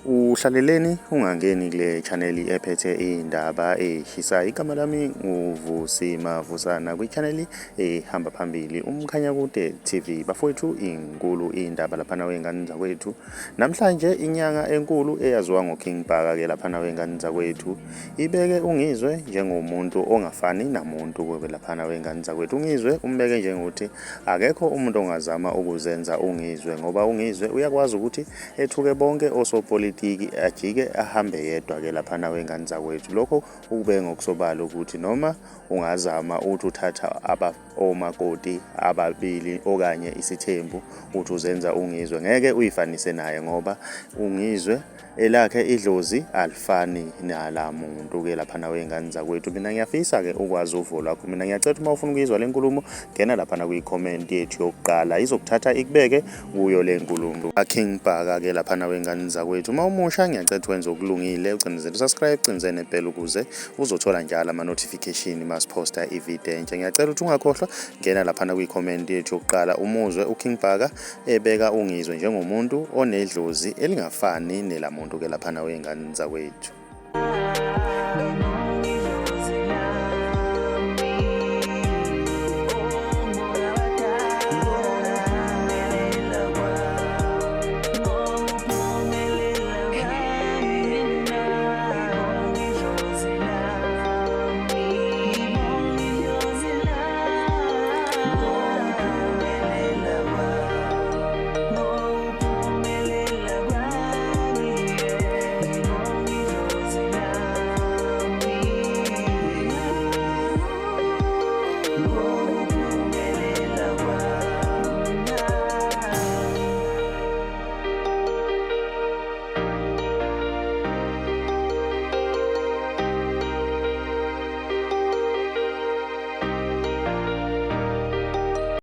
Uhlaleleni ungangeni kule channel ephethe indaba eshisayo. Igama lami nguVusi Mavusana kwi-channel ehamba phambili uMkhanyakude TV. Bafowethu inkulu indaba laphana wengane zakwethu. Namhlanje inyanga enkulu eyaziwa ngoKing Bhaka ke laphana wengane zakwethu ibeke uNgizwe njengomuntu ongafani namuntu kube laphana wengane zakwethu. UNgizwe umbeke njengokuthi akekho umuntu ongazama ukuzenza uNgizwe ngoba uNgizwe uyakwazi ukuthi ethuke bonke osopolitiki ajike ahambe yedwa ke laphana wengane zakwethu. Lokho ukube ngokusobala ukuthi noma ungazama ukuthi uthatha omakoti ababili okanye izithembu uthi uzenza uNgizwe, ngeke uyifanise naye ngoba uNgizwe elakhe idlozi alifani nala muntu ke laphana wengane zakwethu. Mina ngiyafisa ke ukwazi uvo lwakho. Mina ngiyacela uma ufuna ukuyizwa le nkulumo ngena laphana kwi-comment yethu yokuqala izokuthatha ikubeke kuyo le nkulumo. King Bhaka ke laphana wengane zakwethu. Uma umusha ngiyacela wenze okulungile, ucinezele subscribe, ucinezele nebell ukuze uzothola njalo ama-notification masiposta ivideo entsha. Ngiyacela ukuthi ungakhohlwa ngena laphana kwi-comment yethu yokuqala umuzwe uKing Bhaka ebeka uNgizwe njengomuntu onedlozi elingafani nelamuntu ke laphana wengane zakwethu.